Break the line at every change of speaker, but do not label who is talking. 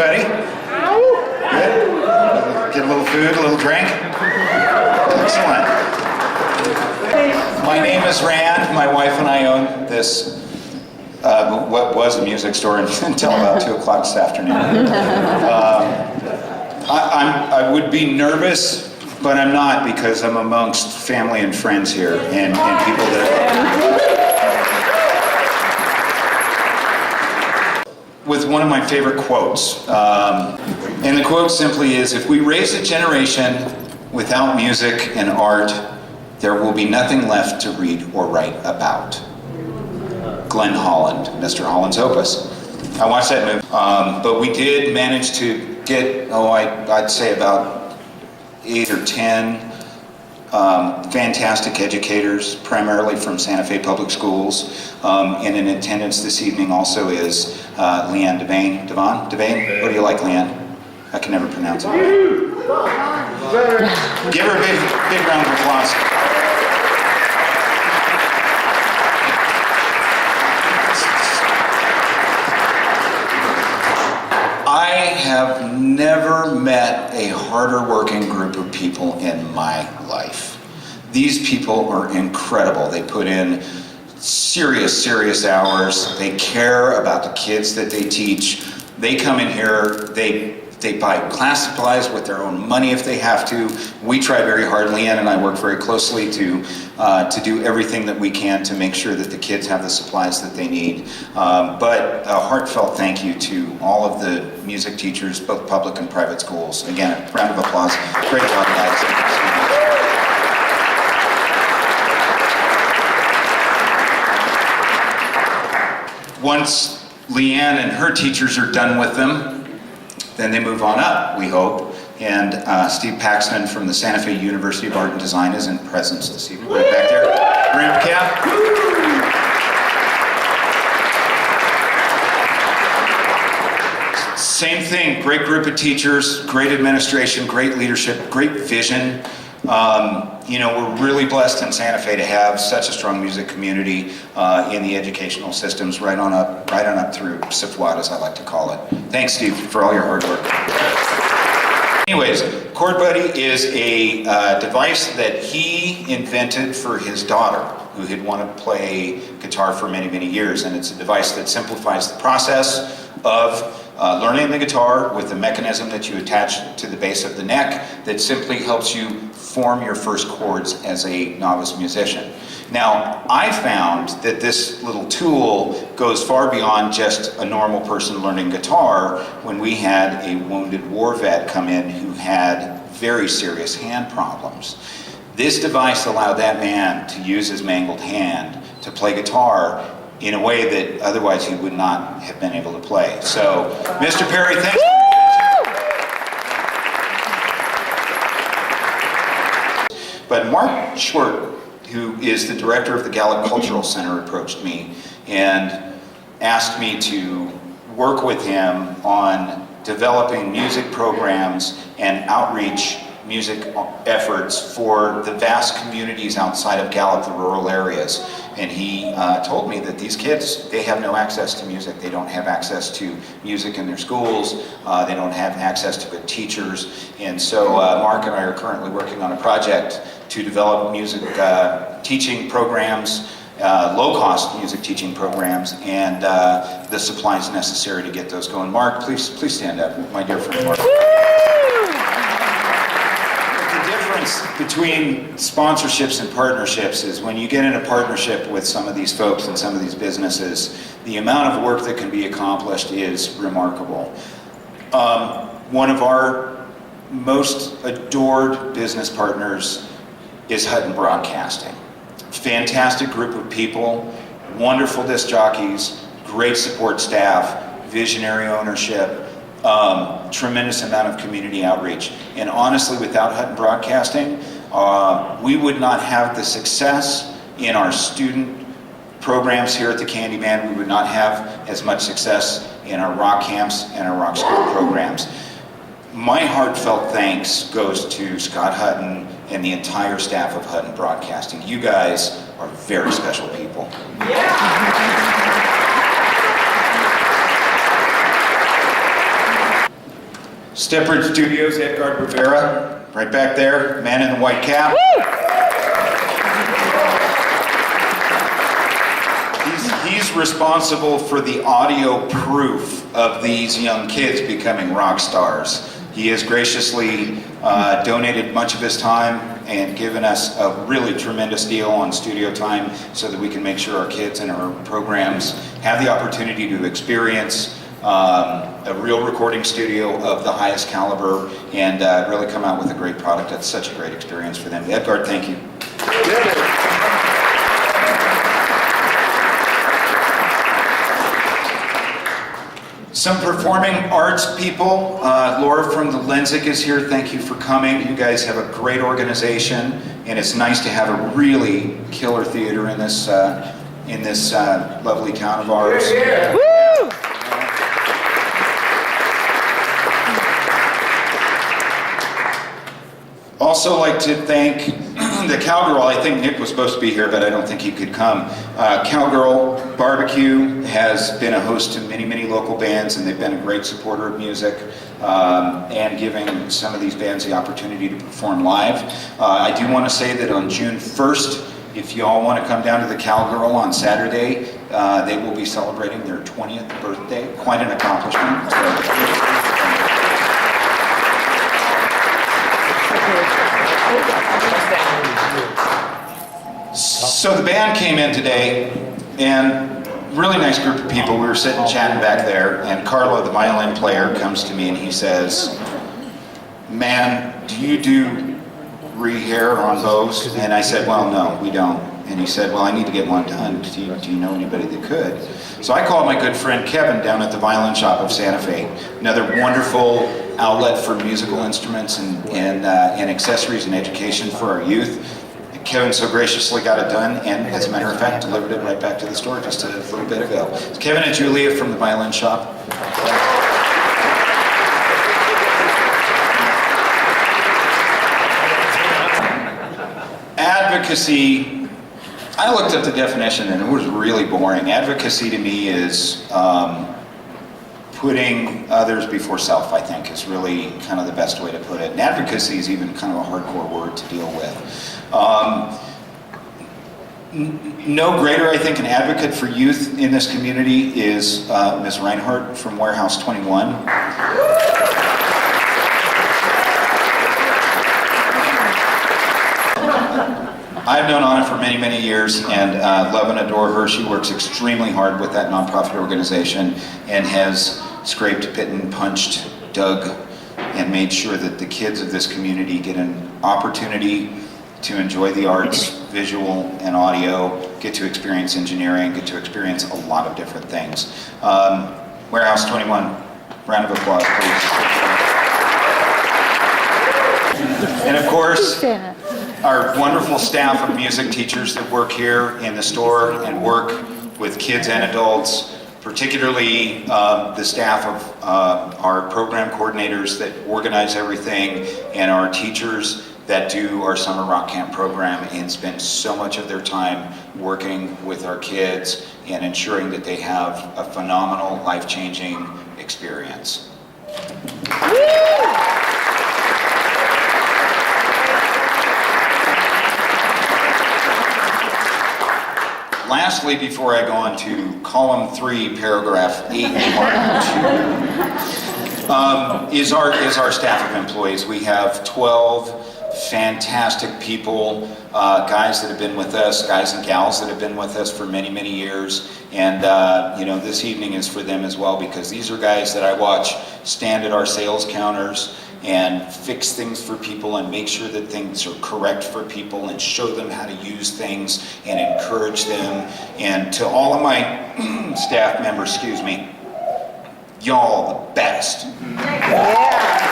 everybody? Good? Get a little food, a little drink? Excellent. My name is Rand. My wife and I own this, what was a music store until about 2 o'clock this afternoon. I would be nervous, but I'm not, because I'm amongst family and friends here and people that... With one of my favorite quotes. And the quote simply is, if we raise a generation without music and art, there will be nothing left to read or write about. Glenn Holland, Mr. Holland's Opus. I watched that movie, but we did manage to get, I'd say about 8 or 10 fantastic educators, primarily from Santa Fe Public Schools. And in attendance this evening also is Leanne Devane. Devane? What do you like, Leanne? I can never pronounce it. Give her a big round of applause. I have never met a harder working group of people in my life. These people are incredible. They put in serious hours. They care about the kids that they teach. They come in here, they buy class supplies with their own money if they have to. We try very hard. Leanne and I work very closely to do everything that we can to make sure that the kids have the supplies that they need. But a heartfelt thank you to all of the music teachers, both public and private schools. Again, a round of applause. Great job, guys. Thank you so much. Once Leanne and her teachers are done with them, then they move on up, we hope. And Steve Paxton from the Santa Fe University of Art and Design is in presence this evening, right back there. Ramp cap. Same thing, great group of teachers, great administration, great leadership, great vision. We're really blessed in Santa Fe to have such a strong music community in the educational systems right on up through SIFWAD, as I like to call it. Thanks, Steve, for all your hard work. Anyways, Chord Buddy is a device that he invented for his daughter, who had wanted to play guitar for many years, and it's a device that simplifies the process of learning the guitar with a mechanism that you attach to the base of the neck that simply helps you form your first chords as a novice musician. Now, I found that this little tool goes far beyond just a normal person learning guitar when we had a wounded war vet come in who had very serious hand problems. This device allowed that man to use his mangled hand to play guitar in a way that otherwise he would not have been able to play. So, Mr. Perry, thank you. But Mark Schwartz, who is the director of the Gallup Cultural Center, approached me and asked me to work with him on developing music programs and outreach music efforts for the vast communities outside of Gallup, the rural areas. And he told me that these kids, they have no access to music. They don't have access to music in their schools. They don't have access to good teachers. And so Mark and I are currently working on a project to develop music teaching programs, low-cost music teaching programs, and the supplies necessary to get those going. Mark, please stand up, my dear friend Mark. Between sponsorships and partnerships is when you get in a partnership with some of these folks and some of these businesses, the amount of work that can be accomplished is remarkable. One of our most adored business partners is Hutton Broadcasting. Fantastic group of people, wonderful disc jockeys, great support staff, visionary ownership, tremendous amount of community outreach. And honestly, without Hutton Broadcasting, we would not have the success in our student programs here at the Candyman. We would not have as much success in our rock camps and our rock school programs. My heartfelt thanks goes to Scott Hutton and the entire staff of Hutton Broadcasting. You guys are very special people. Stepford Studios, Edgar Rivera, right back there, man in the white cap. He's responsible for the audio proof of these young kids becoming rock stars. He has graciously donated much of his time and given us a really tremendous deal on studio time so that we can make sure our kids and our programs have the opportunity to experience a real recording studio of the highest caliber and really come out with a great product. That's such a great experience for them. Edgar, thank you. Some performing arts people. Laura from the Lensic is here. Thank you for coming. You guys have a great organization, and it's nice to have a really killer theater in this lovely town of ours.
Yeah.
Woo!
Also like to thank the Cowgirl. I think Nick was supposed to be here, but I don't think he could come. Cowgirl Barbecue has been a host to many, many local bands, and they've been a great supporter of music and giving some of these bands the opportunity to perform live. I do want to say that on June 1st, if you all want to come down to the Cowgirl on Saturday, they will be celebrating their 20th birthday. Quite an accomplishment. So the band came in today, and really nice group of people. We were sitting chatting back there, and Carlo, the violin player, comes to me and he says, "Man, do you do rehair on bows?" And I said, "Well, no, we don't." And he said, "Well, I need to get one done. Do you know anybody that could?" So I called my good friend Kevin down at the Violin Shop of Santa Fe, another wonderful outlet for musical instruments and accessories and education for our youth. And Kevin so graciously got it done, and as a matter of fact, delivered it right back to the store just a little bit ago. It's Kevin and Julia from the Violin Shop. Advocacy. I looked up the definition and it was really boring. Advocacy to me is putting others before self, I think, is really kind of the best way to put it. And advocacy is even kind of a hardcore word to deal with. No greater, I think, an advocate for youth in this community is Ms. Reinhardt from Warehouse 21. I've known Anna for many, many years and love and adore her. She works extremely hard with that nonprofit organization and has scraped, bitten, punched, dug, and made sure that the kids of this community get an opportunity to enjoy the arts, visual and audio, get to experience engineering, get to experience a lot of different things. Warehouse 21, round of applause, please. And of course, our wonderful staff of music teachers that work here in the store and work with kids and adults, particularly the staff of our program coordinators that organize everything, and our teachers that do our summer rock camp program and spend so much of their time working with our kids and ensuring that they have a phenomenal, life-changing experience. Lastly, before I go on to column 3, paragraph 8, part 2, is our staff of employees. We have 12 fantastic people, guys that have been with us, guys and gals that have been with us for many, many years. And this evening is for them as well, because these are guys that I watch stand at our sales counters and fix things for people and make sure that things are correct for people and show them how to use things and encourage them. And to all of my staff members, y'all the best.
Yeah.